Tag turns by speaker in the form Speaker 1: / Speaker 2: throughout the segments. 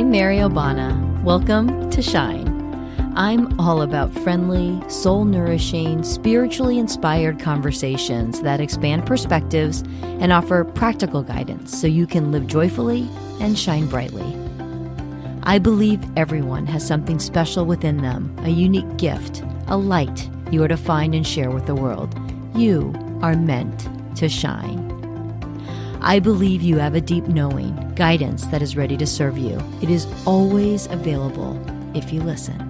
Speaker 1: I'm Mary Obana. Welcome to Shine. I'm all about friendly, soul-nourishing, spiritually inspired conversations that expand perspectives and offer practical guidance so you can live joyfully and shine brightly. I believe everyone has something special within them, a unique gift, a light you are to find and share with the world. You are meant to shine. I believe you have a deep knowing, guidance that is ready to serve you. It is always available if you listen.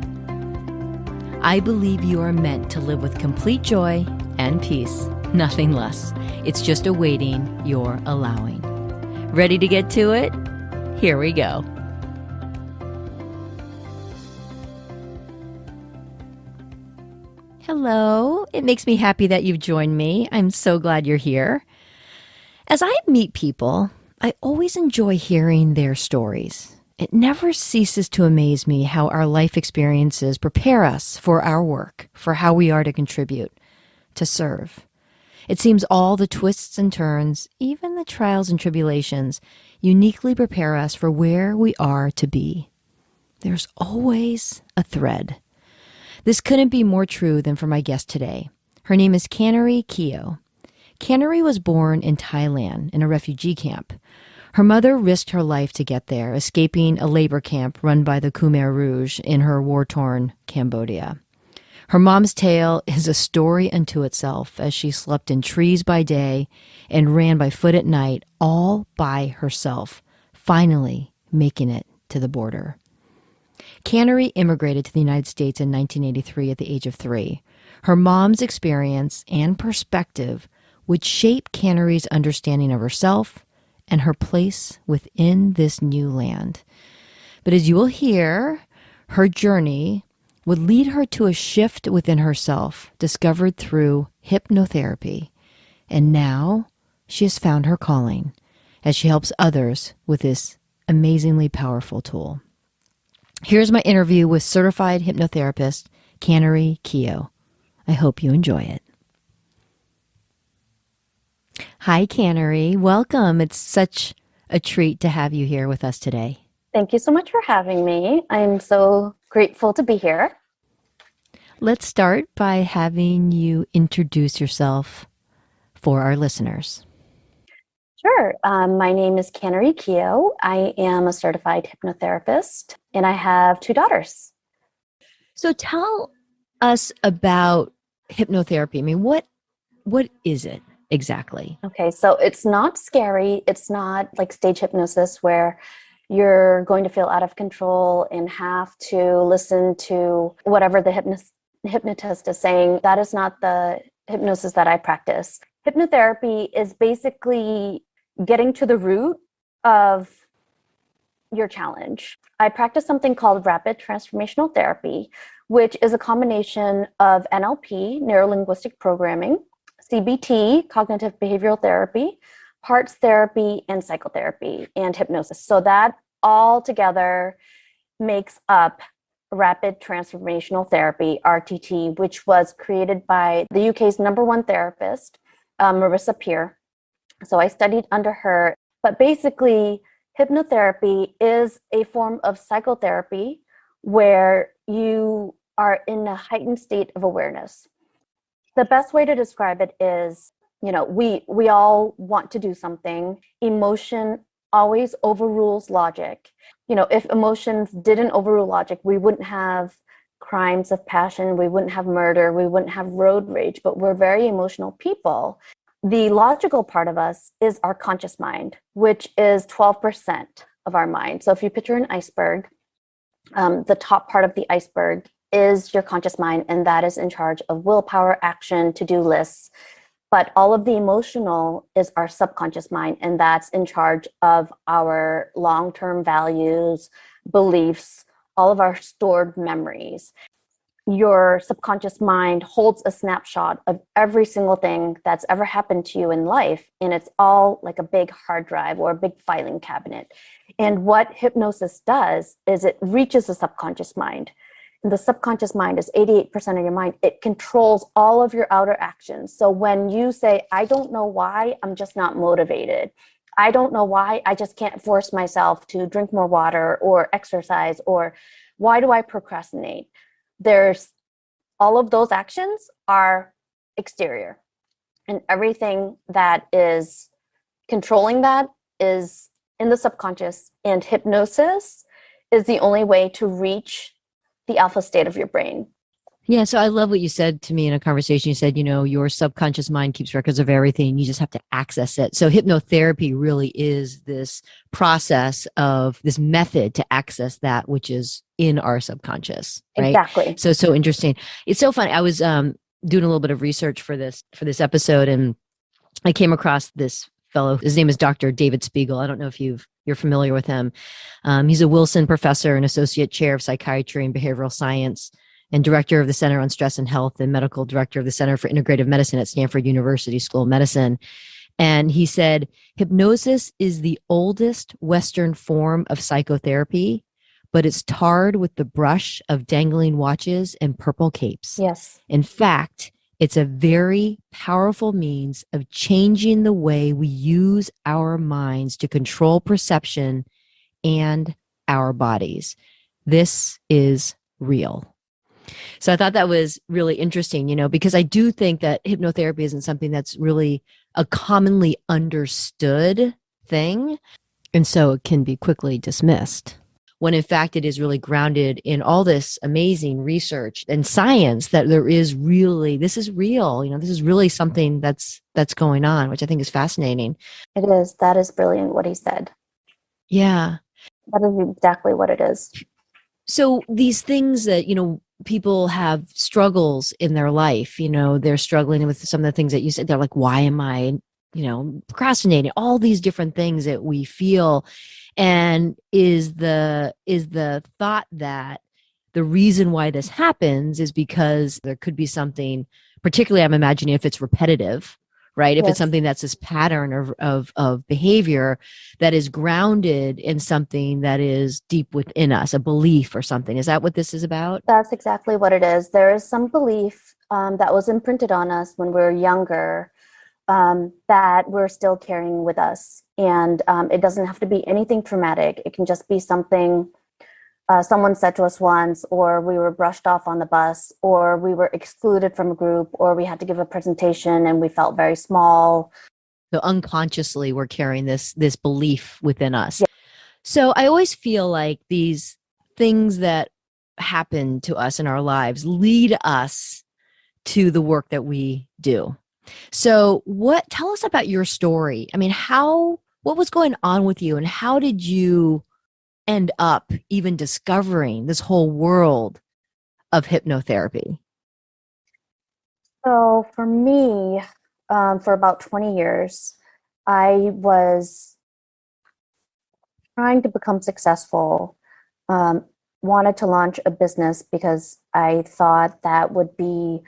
Speaker 1: I believe you are meant to live with complete joy and peace, nothing less. It's just awaiting your allowing. Ready to get to it? Here we go. Hello. It makes me happy that you've joined me. I'm so glad you're here. As I meet people, I always enjoy hearing their stories. It never ceases to amaze me how our life experiences prepare us for our work, for how we are to contribute, to serve. It seems all the twists and turns, even the trials and tribulations, uniquely prepare us for where we are to be. There's always a thread. This couldn't be more true than for my guest today. Her name is Kannary Keo. Kannary was born in Thailand in a refugee camp. Her mother risked her life to get there, escaping a labor camp run by the Khmer Rouge in her war-torn Cambodia. Her mom's tale is a story unto itself as she slept in trees by day and ran by foot at night, all by herself, finally making it to the border. Kannary immigrated to the United States in 1983 at the age of 3. Her mom's experience and perspective would shape Kannary's understanding of herself and her place within this new land. But as you will hear, her journey would lead her to a shift within herself, discovered through hypnotherapy. And now she has found her calling as she helps others with this amazingly powerful tool. Here's my interview with certified hypnotherapist Kannary Keo. I hope you enjoy it. Hi, Kannary. Welcome. It's such a treat to have you here with us today.
Speaker 2: Thank you so much for having me. I'm so grateful to be here.
Speaker 1: Let's start by having you introduce yourself for our listeners.
Speaker 2: Sure. My name is Kannary Keo. I am a certified hypnotherapist, and I have 2 daughters.
Speaker 1: So tell us about hypnotherapy. I mean, what is it exactly?
Speaker 2: Okay, so it's not scary. It's not like stage hypnosis where you're going to feel out of control and have to listen to whatever the hypnotist is saying. That is not the hypnosis that I practice. Hypnotherapy is basically getting to the root of your challenge. I practice something called rapid transformational therapy, which is a combination of NLP, neuro-linguistic programming, CBT, cognitive behavioral therapy, parts therapy, and psychotherapy, and hypnosis. So that all together makes up rapid transformational therapy, RTT, which was created by the UK's #1 therapist, Marissa Peer. So I studied under her. But basically, hypnotherapy is a form of psychotherapy where you are in a heightened state of awareness. The best way to describe it is, we all want to do something. Emotion always overrules logic. If emotions didn't overrule logic, we wouldn't have crimes of passion, we wouldn't have murder, we wouldn't have road rage, but we're very emotional people. The logical part of us is our conscious mind, which is 12% of our mind. So if you picture an iceberg, the top part of the iceberg is your conscious mind, and that is in charge of willpower, action, to-do lists. But all of the emotional is our subconscious mind, and that's in charge of our long-term values, beliefs, all of our stored memories. Your subconscious mind holds a snapshot of every single thing that's ever happened to you in life, and it's all like a big hard drive or a big filing cabinet. And what hypnosis does is it reaches the subconscious mind. And the subconscious mind is 88% of your mind. It controls all of your outer actions. So when you say, I don't know why, I'm just not motivated, I don't know why I just can't force myself to drink more water or exercise, or why do I procrastinate? There's all of those actions are exterior, and everything that is controlling that is in the subconscious, and hypnosis is the only way to reach the alpha state of your brain.
Speaker 1: Yeah, so I love what you said to me in a conversation. You said, your subconscious mind keeps records of everything. You just have to access it. So hypnotherapy really is this process of this method to access that which is in our subconscious, right?
Speaker 2: Exactly.
Speaker 1: So interesting. It's so funny. I was doing a little bit of research for this episode, and I came across this fellow. His name is Dr. David Spiegel. I don't know if you're familiar with him. He's a Wilson professor and associate chair of psychiatry and behavioral science, and director of the Center on Stress and Health, and medical director of the Center for Integrative Medicine at Stanford University School of Medicine. And he said, hypnosis is the oldest Western form of psychotherapy, but it's tarred with the brush of dangling watches and purple capes.
Speaker 2: Yes.
Speaker 1: In fact, it's a very powerful means of changing the way we use our minds to control perception and our bodies. This is real. So I thought that was really interesting, because I do think that hypnotherapy isn't something that's really a commonly understood thing. And so it can be quickly dismissed, when in fact it is really grounded in all this amazing research and science that this is real, this is really something that's going on, which I think is fascinating.
Speaker 2: It is. That is brilliant what he said.
Speaker 1: Yeah.
Speaker 2: That is exactly what it is.
Speaker 1: So these things that, people have struggles in their life, they're struggling with some of the things that you said. They're like, why am I, procrastinating? All these different things that we feel. And is the thought that the reason why this happens is because there could be something, particularly I'm imagining if it's repetitive, right? If it's something that's this pattern of behavior that is grounded in something that is deep within us, a belief or something. Is that what this is about?
Speaker 2: That's exactly what it is. There is some belief that was imprinted on us when we were younger that we're still carrying with us. And it doesn't have to be anything traumatic. It can just be something someone said to us once, or we were brushed off on the bus, or we were excluded from a group, or we had to give a presentation and we felt very small.
Speaker 1: So unconsciously we're carrying this belief within us.
Speaker 2: Yeah.
Speaker 1: So I always feel like these things that happen to us in our lives lead us to the work that we do. So tell us about your story. I mean, what was going on with you, and how did you end up even discovering this whole world of hypnotherapy?
Speaker 2: So for me, for about 20 years, I was trying to become successful, wanted to launch a business because I thought that would be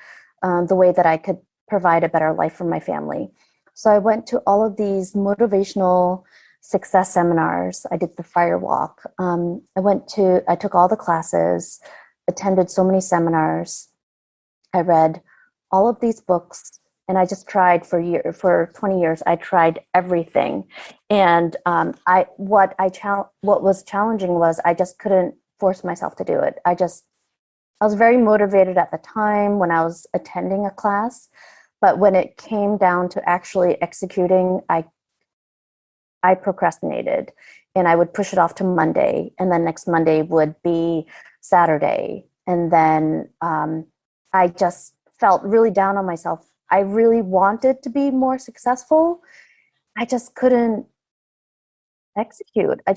Speaker 2: the way that I could provide a better life for my family. So I went to all of these motivational success seminars. I did the fire walk. I took all the classes, attended so many seminars. I read all of these books, and I just tried for 20 years. I tried everything. And what was challenging was I just couldn't force myself to do it. I was very motivated at the time when I was attending a class, but when it came down to actually executing, I procrastinated, and I would push it off to Monday, and then next Monday would be Saturday. And then I just felt really down on myself. I really wanted to be more successful. I just couldn't execute. I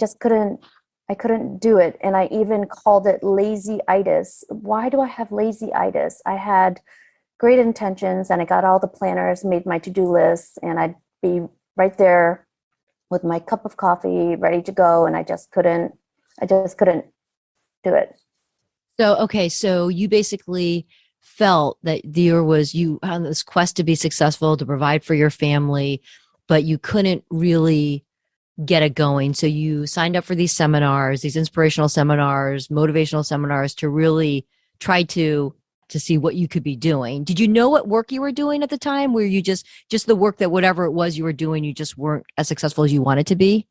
Speaker 2: couldn't do it. And I even called it lazy-itis. Why do I have lazy-itis? I had great intentions, and I got all the planners, made my to-do lists, and I'd be right there with my cup of coffee ready to go, and I just couldn't do it.
Speaker 1: So you basically felt that you on this quest to be successful, to provide for your family, but you couldn't really get it going. So you signed up for these seminars, these inspirational seminars, motivational seminars, to really try to to see what you could be doing. Did you know what work you were doing at the time? Were you just the work that whatever it was you were doing, you just weren't as successful as you wanted to be?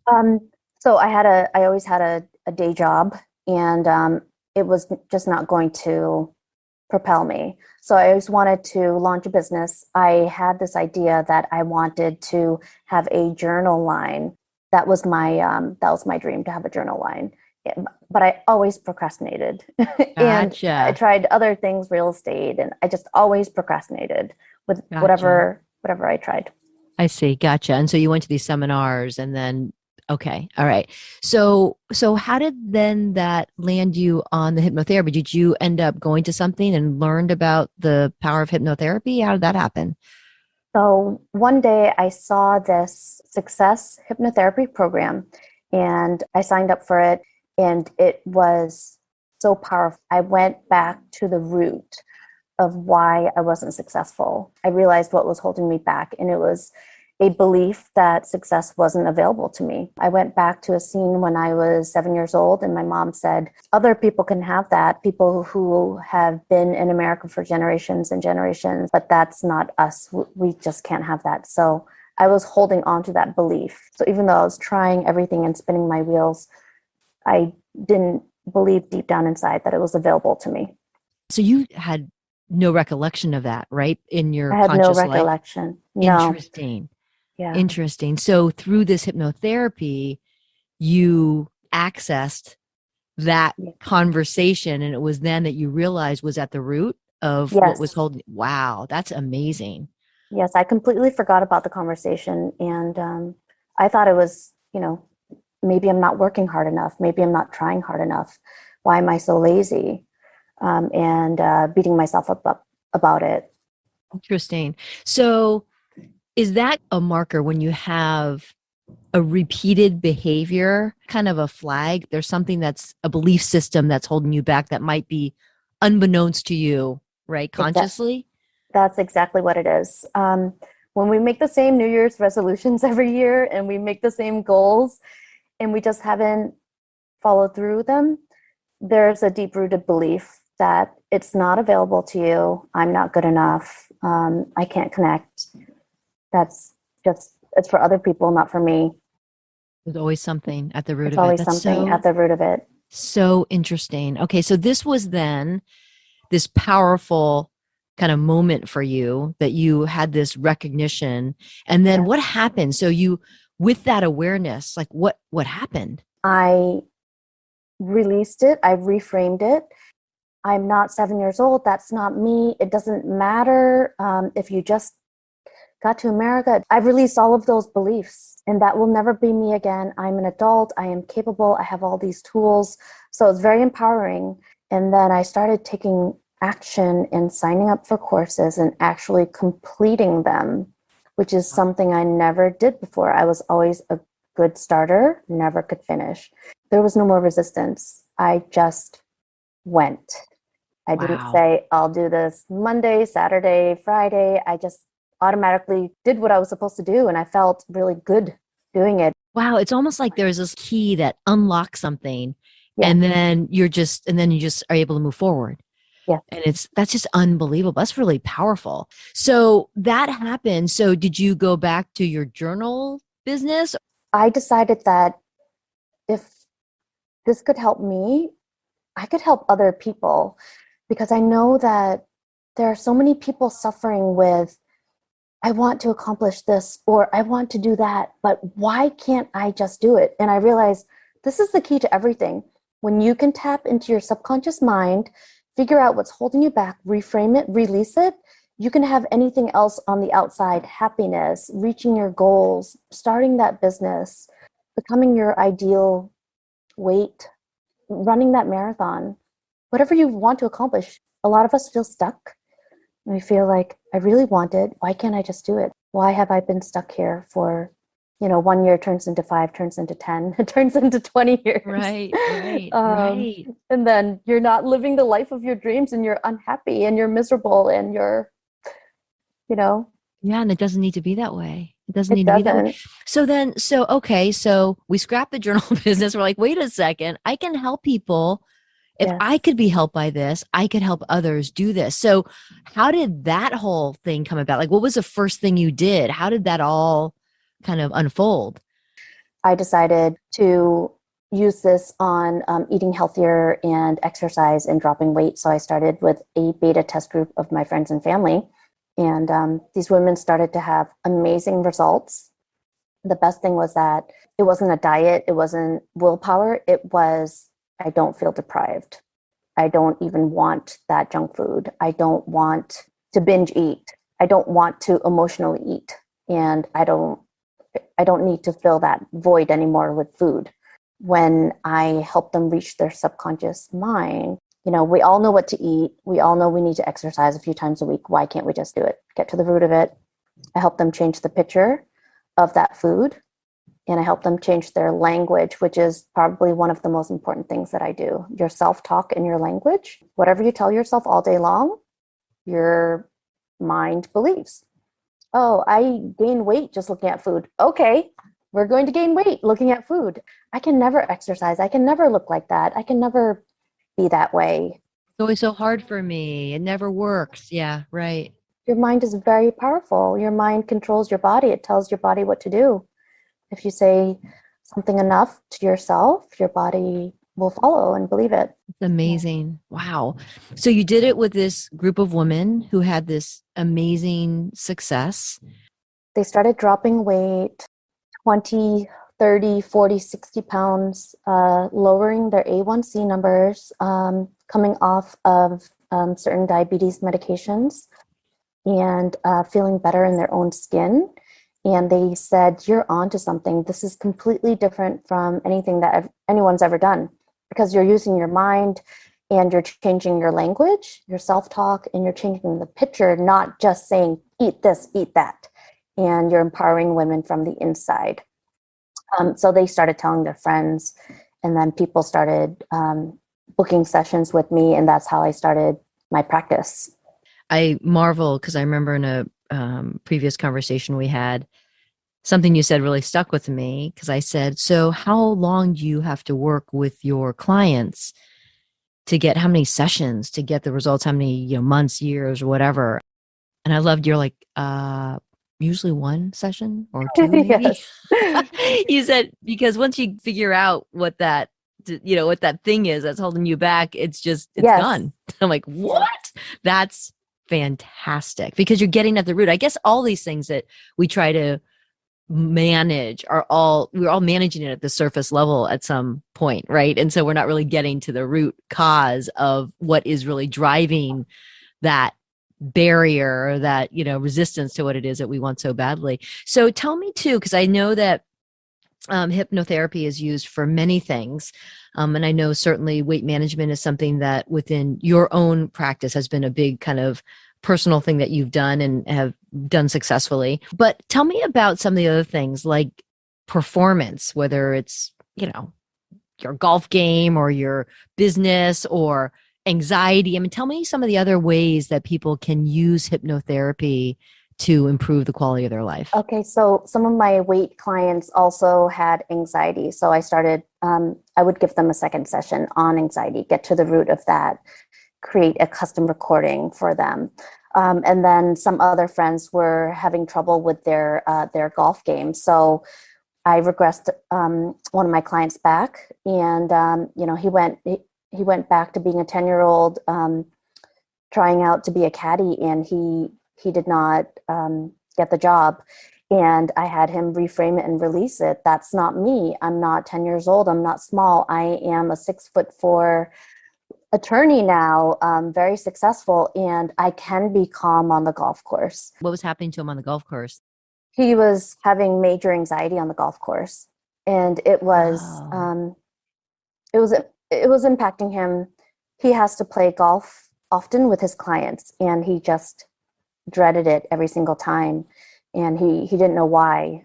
Speaker 2: Um, so I always had a day job, and it was just not going to propel me. So I always wanted to launch a business. I had this idea that I wanted to have a journal line. That was my dream, to have a journal line. But I always procrastinated, and I
Speaker 1: Gotcha.
Speaker 2: tried other things, real estate, and I just always procrastinated with
Speaker 1: Gotcha.
Speaker 2: whatever I tried.
Speaker 1: I see. Gotcha. And so you went to these seminars and then okay. All right. So how did then that land you on the hypnotherapy? Did you end up going to something and learned about the power of hypnotherapy? How did that happen?
Speaker 2: So one day I saw this success hypnotherapy program, and I signed up for it, and it was so powerful. I went back to the root of why I wasn't successful. I realized what was holding me back, and it was a belief that success wasn't available to me. I went back to a scene when I was 7 years old, and my mom said, other people can have that, people who have been in America for generations and generations, but that's not us. We just can't have that. So I was holding on to that belief. So even though I was trying everything and spinning my wheels, I didn't believe deep down inside that it was available to me.
Speaker 1: So you had no recollection of that, right? In your
Speaker 2: I had no
Speaker 1: conscious life?
Speaker 2: recollection. No.
Speaker 1: Interesting.
Speaker 2: Yeah.
Speaker 1: Interesting. So through this hypnotherapy, you accessed that
Speaker 2: Yeah.
Speaker 1: conversation and it was then that you realized was at the root of what was
Speaker 2: Yes.
Speaker 1: holding. Wow, that's amazing.
Speaker 2: Yes. I completely forgot about the conversation. And I thought it was, maybe I'm not working hard enough. Maybe I'm not trying hard enough. Why am I so lazy? And beating myself up about it.
Speaker 1: Interesting. So is that a marker when you have a repeated behavior, kind of a flag? There's something that's a belief system that's holding you back that might be unbeknownst to you, right?
Speaker 2: Exactly.
Speaker 1: Consciously?
Speaker 2: That's exactly what it is. When we make the same New Year's resolutions every year and we make the same goals and we just haven't followed through them, there's a deep rooted belief that it's not available to you. I'm not good enough. I can't connect. That's it's for other people, not for me.
Speaker 1: There's always something at the root
Speaker 2: It's
Speaker 1: of it.
Speaker 2: always
Speaker 1: That's
Speaker 2: something at
Speaker 1: so,
Speaker 2: the root of it.
Speaker 1: so interesting. Okay, so this was then this powerful kind of moment for you that you had this recognition. And then
Speaker 2: Yeah.
Speaker 1: what happened? So you, with that awareness, like what happened?
Speaker 2: I released it. I reframed it. I'm not 7 years old. That's not me. It doesn't matter if you just got to America. I've released all of those beliefs, and that will never be me again. I'm an adult. I am capable. I have all these tools. So it's very empowering. And then I started taking action and signing up for courses and actually completing them, which is something I never did before. I was always a good starter, never could finish. There was no more resistance. I just went. I didn't
Speaker 1: Wow.
Speaker 2: say, I'll do this Monday, Saturday, Friday. I just automatically did what I was supposed to do. And I felt really good doing it.
Speaker 1: Wow. It's almost like there's this key that unlocks something
Speaker 2: Yeah.
Speaker 1: and then you just are able to move forward.
Speaker 2: Yeah.
Speaker 1: And that's just unbelievable. That's really powerful. So that happened. So did you go back to your journal business?
Speaker 2: I decided that if this could help me, I could help other people, because I know that there are so many people suffering with, I want to accomplish this or I want to do that, but why can't I just do it? And I realized this is the key to everything. When you can tap into your subconscious mind, figure out what's holding you back, reframe it, release it, you can have anything else on the outside: happiness, reaching your goals, starting that business, becoming your ideal weight, running that marathon, whatever you want to accomplish. A lot of us feel stuck. We feel like, I really want it. Why can't I just do it? Why have I been stuck here for, 1 year turns into 5, turns into 10, it turns into 20 years.
Speaker 1: Right, right,
Speaker 2: Um,
Speaker 1: right.
Speaker 2: and then you're not living the life of your dreams and you're unhappy and you're miserable and you know,
Speaker 1: Yeah, and it doesn't need to be that way. It doesn't
Speaker 2: it
Speaker 1: need to be that way.
Speaker 2: doesn't.
Speaker 1: Okay, so we scrap the journal business. We're like, wait a second, I can help people If
Speaker 2: Yes.
Speaker 1: I could be helped by this, I could help others do this. So, how did that whole thing come about? Like, what was the first thing you did? How did that all kind of unfold?
Speaker 2: I decided to use this on eating healthier and exercise and dropping weight. So I started with a beta test group of my friends and family. And these women started to have amazing results. The best thing was that it wasn't a diet, it wasn't willpower. It was, I don't feel deprived. I don't even want that junk food. I don't want to binge eat. I don't want to emotionally eat. And I don't need to fill that void anymore with food. When I help them reach their subconscious mind, you know, we all know what to eat. We all know we need to exercise a few times a week. Why can't we just do it? Get to the root of it. I help them change the picture of that food, and I help them change their language, which is probably one of the most important things that I do. Your self-talk and your language. Whatever you tell yourself all day long, your mind believes. Oh, I gain weight just looking at food. Okay, we're going to gain weight looking at food. I can never exercise. I can never look like that. I can never be that way.
Speaker 1: It's always so hard for me. It never works. Yeah, right.
Speaker 2: Your mind is very powerful. Your mind controls your body. It tells your body what to do. If you say something enough to yourself, your body will follow and believe it.
Speaker 1: It's amazing. Wow. So you did it with this group of women who had this amazing success.
Speaker 2: They started dropping weight 20, 30, 40, 60 pounds, lowering their A1C numbers, coming off of certain diabetes medications, and feeling better in their own skin. And they said, you're onto something. This is completely different from anything that anyone's ever done, because you're using your mind and you're changing your language, your self-talk, and you're changing the picture, not just saying, eat this, eat that. And you're empowering women from the inside. So they started telling their friends, and then people started booking sessions with me, and that's how I started my practice.
Speaker 1: I marvel because I remember in a previous conversation we had, something you said really stuck with me because I said, so how long do you have to work with your clients to get how many sessions to get the results, how many, months, years, or whatever? And I loved you're like, usually one session or two, maybe.
Speaker 2: Yes.
Speaker 1: You said, because once you figure out what that, what that thing is that's holding you back, it's
Speaker 2: Yes.
Speaker 1: done. I'm like, what? That's fantastic because you're getting at the root. I guess all these things that we try to manage we're all managing it at the surface level at some point, right? And so we're not really getting to the root cause of what is really driving that barrier, that resistance to what it is that we want so badly. So tell me too, because I know that hypnotherapy is used for many things, and I know certainly weight management is something that within your own practice has been a big kind of personal thing that you've done and have done successfully. But tell me about some of the other things like performance, whether it's your golf game or your business or anxiety. I mean, tell me some of the other ways that people can use hypnotherapy to improve the quality of their life.
Speaker 2: Okay, so some of my weight clients also had anxiety. So I started, I would give them a second session on anxiety, get to the root of that, create a custom recording for them. And then some other friends were having trouble with their golf game. So I regressed one of my clients back, and he went back to being a 10-year-old, trying out to be a caddy, and he did not get the job. And I had him reframe it and release it. That's not me. I'm not 10 years old. I'm not small. I am a 6'4" attorney now, very successful, and I can be calm on the golf course.
Speaker 1: What was happening to him on the golf course?
Speaker 2: He was having major anxiety on the golf course, and it was
Speaker 1: Oh.
Speaker 2: it was it was impacting him. He has to play golf often with his clients, and he just dreaded it every single time, and he didn't know why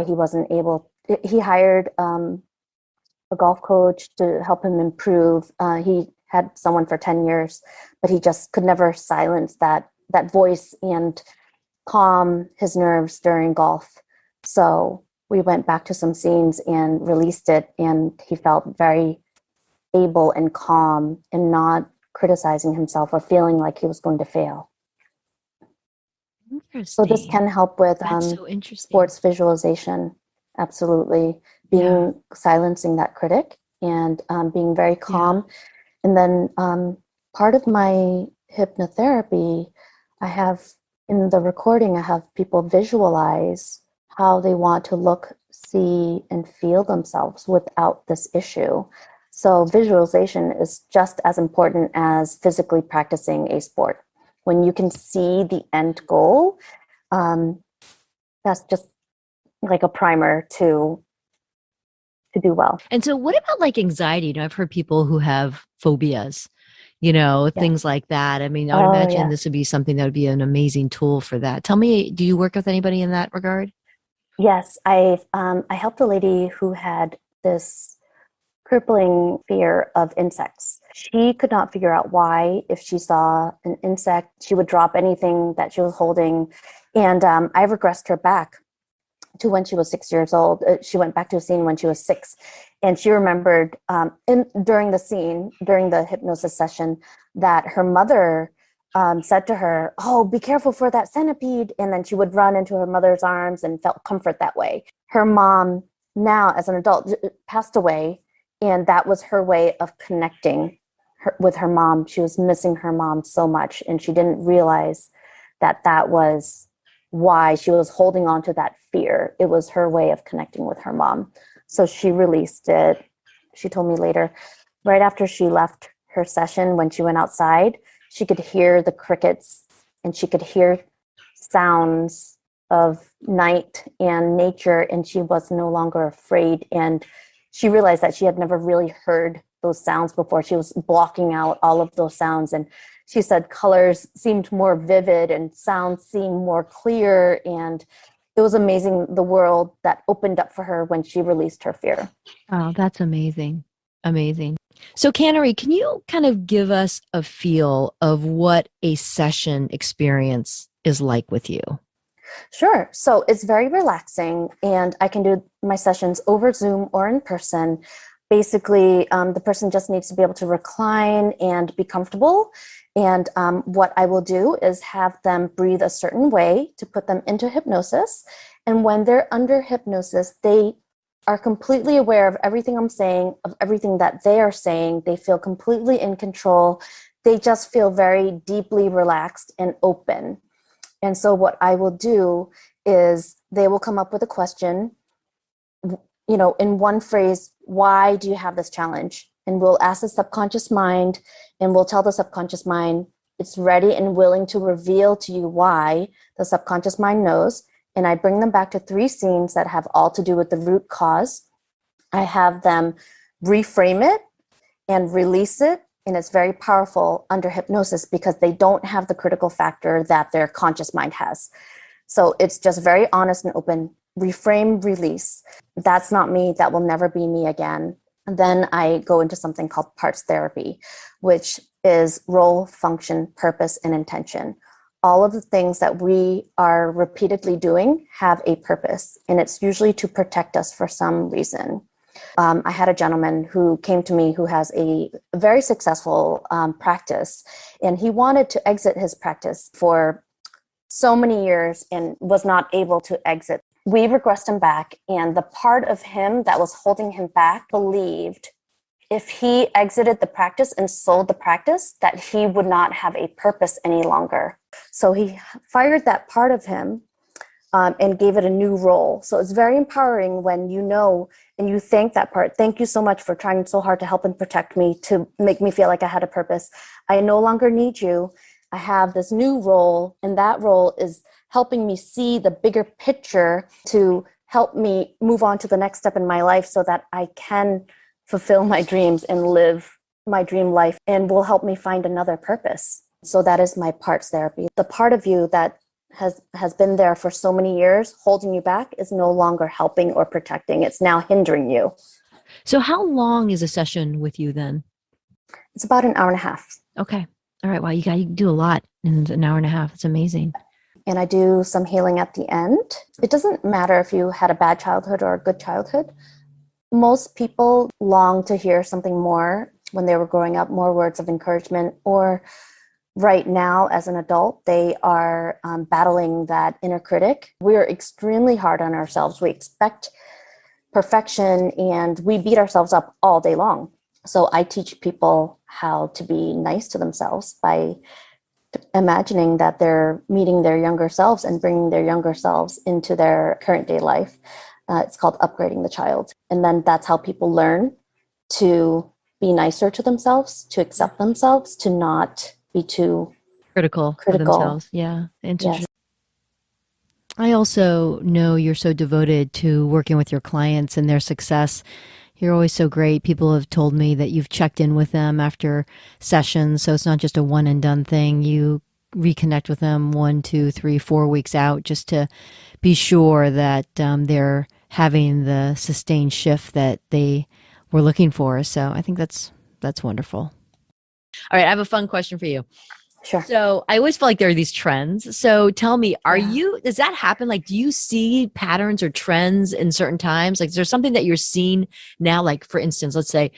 Speaker 2: he wasn't able. He hired a golf coach to help him improve. He had someone for 10 years, but he just could never silence that voice and calm his nerves during golf. So we went back to some scenes and released it, and he felt very able and calm and not criticizing himself or feeling like he was going to fail. So this
Speaker 1: Interesting.
Speaker 2: can help with
Speaker 1: That's so interesting.
Speaker 2: sports visualization. Absolutely. Silencing that critic and being very calm. And then part of my hypnotherapy, I have in the recording, I have people visualize how they want to look, see, and feel themselves without this issue. So visualization is just as important as physically practicing a sport. When you can see the end goal, that's just like a primer to do well.
Speaker 1: And so what about like anxiety? You know, I've heard people who have phobias, you know, things like that. I mean, I would imagine this would be something that would be an amazing tool for that. Tell me, do you work with anybody in that regard?
Speaker 2: Yes, I helped a lady who had this crippling fear of insects. She could not figure out why, if she saw an insect, she would drop anything that she was holding. And I regressed her back to when she was 6 years old. She went back to a scene when she was 6. And she remembered during the hypnosis session, that her mother said to her, "Oh, be careful for that centipede." And then she would run into her mother's arms and felt comfort that way. Her mom, now as an adult, passed away. And that was her way of connecting with her mom. She was missing her mom so much. And she didn't realize that that was why she was holding on to that fear. It was her way of connecting with her mom. So she released it. She told me later, right after she left her session, when she went outside, she could hear the crickets and she could hear sounds of night and nature, and she was no longer afraid. And she realized that she had never really heard those sounds before. She was blocking out all of those sounds. And she said colors seemed more vivid and sounds seemed more clear. And it was amazing, the world that opened up for her when she released her fear.
Speaker 1: Oh, that's amazing. Amazing. So, Kannary, can you kind of give us a feel of what a session experience is like with you?
Speaker 2: Sure. So it's very relaxing, and I can do my sessions over Zoom or in person. Basically, the person just needs to be able to recline and be comfortable. And what I will do is have them breathe a certain way to put them into hypnosis. And when they're under hypnosis, they are completely aware of everything I'm saying, of everything that they are saying. They feel completely in control. They just feel very deeply relaxed and open. And so what I will do is they will come up with a question, in one phrase: why do you have this challenge? And we'll ask the subconscious mind, and we'll tell the subconscious mind it's ready and willing to reveal to you why. The subconscious mind knows. And I bring them back to 3 scenes that have all to do with the root cause. I have them reframe it and release it. And it's very powerful under hypnosis because they don't have the critical factor that their conscious mind has. So it's just very honest and open. Reframe, release. That's not me. That will never be me again. And then I go into something called parts therapy, which is role, function, purpose, and intention. All of the things that we are repeatedly doing have a purpose, and it's usually to protect us for some reason. I had a gentleman who came to me who has a very successful practice, and he wanted to exit his practice for so many years and was not able to exit. We regressed him back, and the part of him that was holding him back believed if he exited the practice and sold the practice, that he would not have a purpose any longer. So he fired that part of him and gave it a new role. So it's very empowering when you know and you thank that part. Thank you so much for trying so hard to help and protect me, to make me feel like I had a purpose. I no longer need you. I have this new role, and that role is helping me see the bigger picture to help me move on to the next step in my life so that I can fulfill my dreams and live my dream life, and will help me find another purpose. So that is my parts therapy. The part of you that has been there for so many years, holding you back, is no longer helping or protecting. It's now hindering you.
Speaker 1: So how long is a session with you then?
Speaker 2: It's about an hour and a half.
Speaker 1: Okay. All right. Wow. You do a lot in an hour and a half. It's amazing.
Speaker 2: And I do some healing at the end. It doesn't matter if you had a bad childhood or a good childhood. Most people long to hear something more. when they were growing up, more words of encouragement, or right now as an adult, they are battling that inner critic. We're extremely hard on ourselves. We expect perfection and we beat ourselves up all day long. So I teach people how to be nice to themselves by imagining that they're meeting their younger selves and bringing their younger selves into their current day life. It's called upgrading the child. And then that's how people learn to be nicer to themselves, to accept themselves, to not be too
Speaker 1: Critical of
Speaker 2: critical.
Speaker 1: themselves. Yeah.
Speaker 2: Yes.
Speaker 1: I also know you're so devoted to working with your clients and their success. You're always so great. People have told me that you've checked in with them after sessions. So it's not just a one and done thing. You reconnect with them 1, 2, 3, 4 weeks out just to be sure that they're having the sustained shift that they were looking for. So I think that's wonderful. All right. I have a fun question for you.
Speaker 2: Sure.
Speaker 1: So I always feel like there are these trends. So tell me,
Speaker 2: Yeah.
Speaker 1: does that happen? Like, do you see patterns or trends in certain times? Like, is there something that you're seeing now? Like, for instance, let's say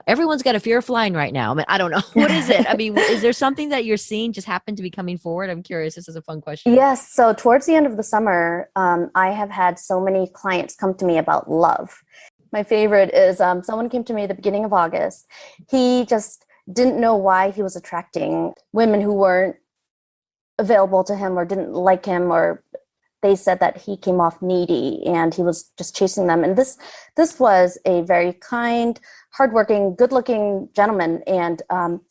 Speaker 1: everyone's got a fear of flying right now. I mean, I don't know. What is it? I mean, is there something that you're seeing just happen to be coming forward? I'm curious. This is a fun question.
Speaker 2: Yes. So towards the end of the summer, I have had so many clients come to me about love. My favorite is someone came to me at the beginning of August. He just didn't know why he was attracting women who weren't available to him or didn't like him, or they said that he came off needy and he was just chasing them. And this was a very kind, hardworking, good-looking gentleman, and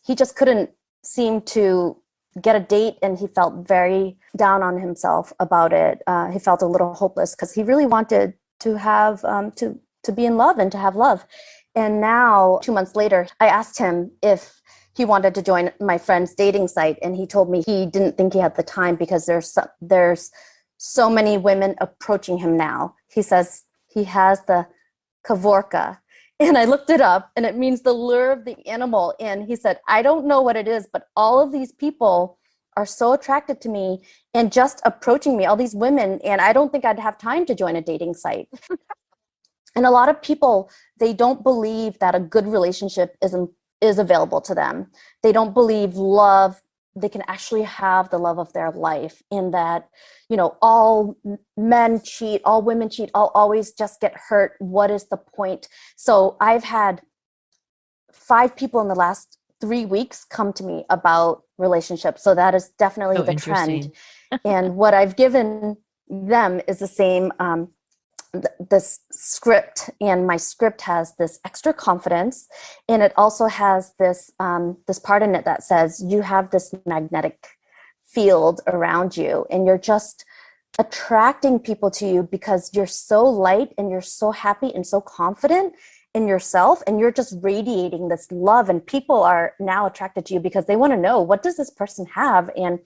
Speaker 2: he just couldn't seem to get a date, and he felt very down on himself about it. He felt a little hopeless because he really wanted to have to be in love and to have love. And now, 2 months later, I asked him if he wanted to join my friend's dating site, and he told me he didn't think he had the time because there's so many women approaching him now. He says he has the kavorka. And I looked it up, and it means the lure of the animal. And he said, I don't know what it is, but all of these people are so attracted to me and just approaching me, all these women, and I don't think I'd have time to join a dating site. And a lot of people, they don't believe that a good relationship is available to them. They don't believe love, they can actually have the love of their life, in that, all men cheat, all women cheat, all always just get hurt. What is the point? So I've had 5 people in the last 3 weeks come to me about relationships. So that is definitely the trend. And what I've given them is the same, this script, and my script has this extra confidence, and it also has this this part in it that says you have this magnetic field around you, and you're just attracting people to you because you're so light and you're so happy and so confident in yourself, and you're just radiating this love, and people are now attracted to you because they want to know, what does this person have? And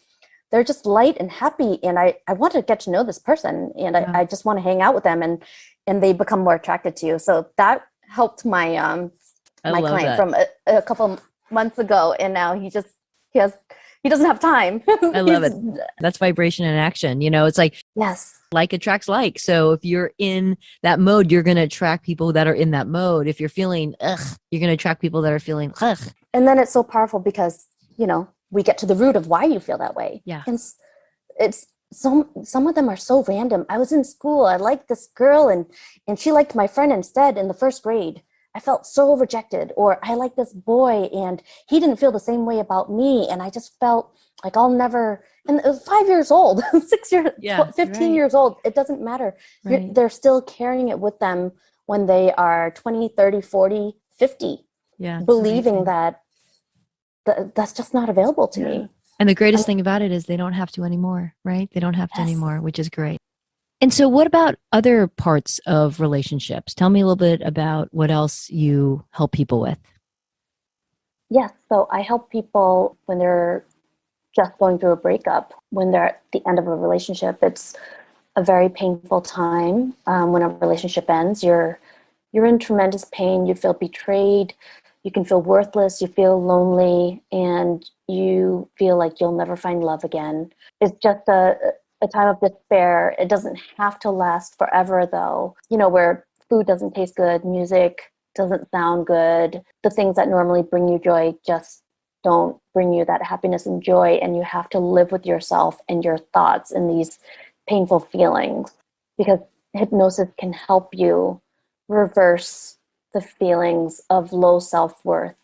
Speaker 2: they're just light and happy, and I want to get to know this person, and I just want to hang out with them, and they become more attracted to you. So that helped my my client from a couple months ago, and now he doesn't have time.
Speaker 1: I love it. That's vibration in action. It's like,
Speaker 2: yes,
Speaker 1: like attracts like. So if you're in that mode, you're going to attract people that are in that mode. If you're feeling ugh, you're going to attract people that are feeling ugh.
Speaker 2: And then it's so powerful because we get to the root of why you feel that way.
Speaker 1: Yeah.
Speaker 2: And it's some of them are so random. I was in school, I liked this girl, and she liked my friend instead in the first grade. I felt so rejected. Or I like this boy and he didn't feel the same way about me, and I just felt like I'll never. And it was 5 years old, 6 years, 15 years old. It doesn't matter. Right. They're still carrying it with them when they are 20, 30, 40, 50, believing that that's just not available to me.
Speaker 1: And the greatest thing about it is they don't have to anymore, right? They don't have to anymore, which is great. And so what about other parts of relationships? Tell me a little bit about what else you help people with.
Speaker 2: Yes. So I help people when they're just going through a breakup, when they're at the end of a relationship. It's a very painful time. When a relationship ends, you're in tremendous pain. You feel betrayed. You can feel worthless, you feel lonely, and you feel like you'll never find love again. It's just a time of despair. It doesn't have to last forever, though. Where food doesn't taste good, music doesn't sound good. The things that normally bring you joy just don't bring you that happiness and joy, and you have to live with yourself and your thoughts and these painful feelings, because hypnosis can help you reverse the feelings of low self-worth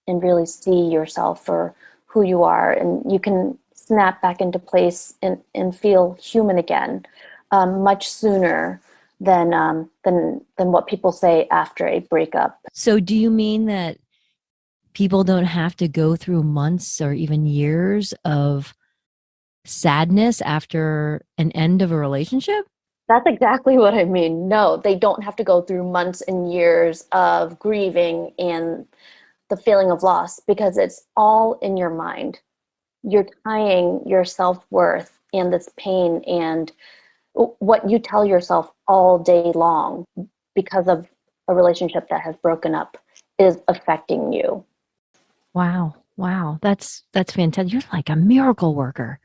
Speaker 2: and really see yourself for who you are, and you can snap back into place and feel human again, much sooner than what people say after a breakup.
Speaker 1: So do you mean that people don't have to go through months or even years of sadness after an end of a relationship?
Speaker 2: That's exactly what I mean. No, they don't have to go through months and years of grieving and the feeling of loss, because it's all in your mind. You're tying your self-worth and this pain and what you tell yourself all day long because of a relationship that has broken up is affecting you.
Speaker 1: Wow. Wow. That's fantastic. You're like a miracle worker.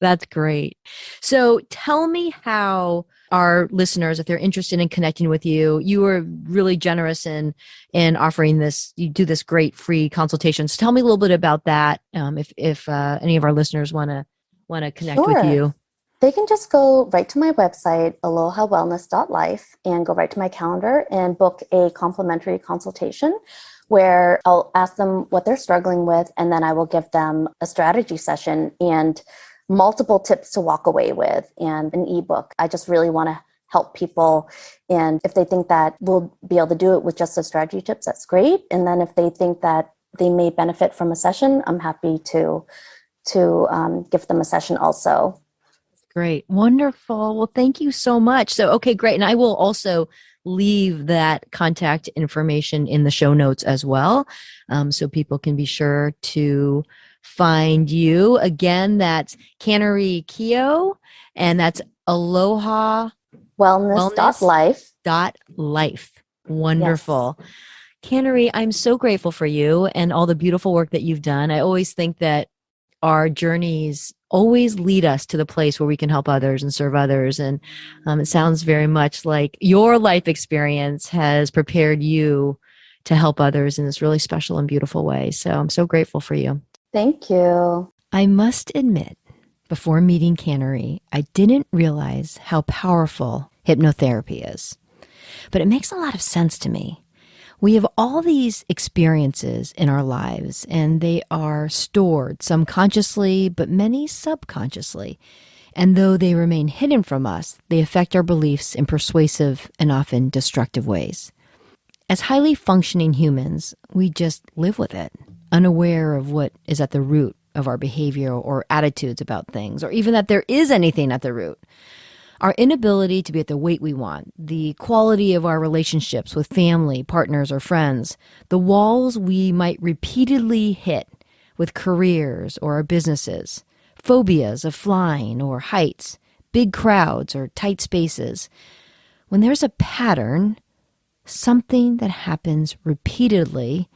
Speaker 1: That's great. So tell me how our listeners, if they're interested in connecting with you, you were really generous in offering this. You do this great free consultation. So tell me a little bit about that. If any of our listeners want to connect with
Speaker 2: Sure.
Speaker 1: you.
Speaker 2: They can just go right to my website, alohawellness.life, and go right to my calendar and book a complimentary consultation where I'll ask them what they're struggling with, and then I will give them a strategy session and multiple tips to walk away with and an ebook. I just really want to help people. And if they think that we'll be able to do it with just the strategy tips, that's great. And then if they think that they may benefit from a session, I'm happy to give them a session also.
Speaker 1: Great. Wonderful. Well, thank you so much. So, okay, great. And I will also leave that contact information in the show notes as well. So people can be sure to find you. Again, that's Kannary Keo, and that's Aloha Wellness
Speaker 2: Wellness.life.
Speaker 1: Life.
Speaker 2: Yes.
Speaker 1: Wonderful. Kannary, I'm so grateful for you and all the beautiful work that you've done. I always think that our journeys always lead us to the place where we can help others and serve others. And it sounds very much like your life experience has prepared you to help others in this really special and beautiful way. So I'm so grateful for you.
Speaker 2: Thank you.
Speaker 1: I must admit, before meeting Kannary, I didn't realize how powerful hypnotherapy is. But it makes a lot of sense to me. We have all these experiences in our lives, and they are stored, some consciously, but many subconsciously. And though they remain hidden from us, they affect our beliefs in persuasive and often destructive ways. As highly functioning humans, we just live with it, unaware of what is at the root of our behavior or attitudes about things, or even that there is anything at the root. Our inability to be at the weight we want, the quality of our relationships with family, partners, or friends, the walls we might repeatedly hit with careers or our businesses, phobias of flying or heights, big crowds or tight spaces. When there's a pattern, something that happens repeatedly,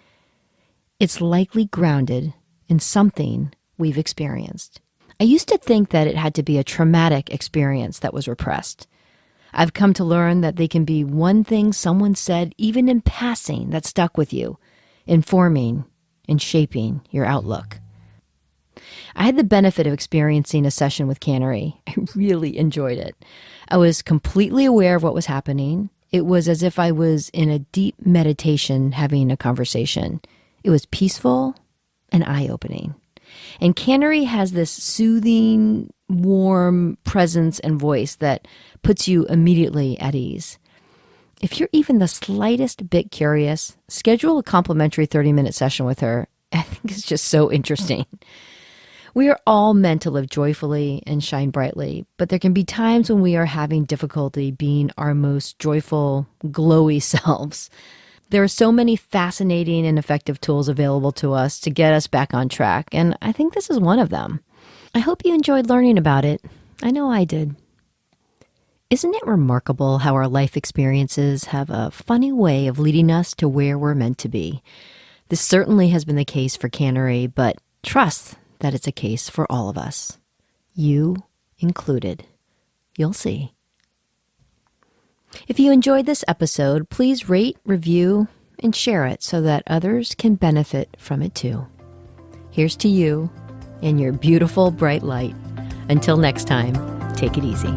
Speaker 1: it's likely grounded in something we've experienced. I used to think that it had to be a traumatic experience that was repressed. I've come to learn that they can be one thing someone said, even in passing, that stuck with you, informing and shaping your outlook. I had the benefit of experiencing a session with Kannary. I really enjoyed it. I was completely aware of what was happening. It was as if I was in a deep meditation having a conversation. It was peaceful and eye-opening. And Kannary has this soothing, warm presence and voice that puts you immediately at ease. If you're even the slightest bit curious, schedule a complimentary 30-minute session with her. I think it's just so interesting. We are all meant to live joyfully and shine brightly, but there can be times when we are having difficulty being our most joyful, glowy selves. There are so many fascinating and effective tools available to us to get us back on track, and I think this is one of them. I hope you enjoyed learning about it. I know I did. Isn't it remarkable how our life experiences have a funny way of leading us to where we're meant to be? This certainly has been the case for Kannary, but trust that it's a case for all of us. You included. You'll see. If you enjoyed this episode, please rate, review, and share it so that others can benefit from it too. Here's to you and your beautiful bright light. Until next time, take it easy.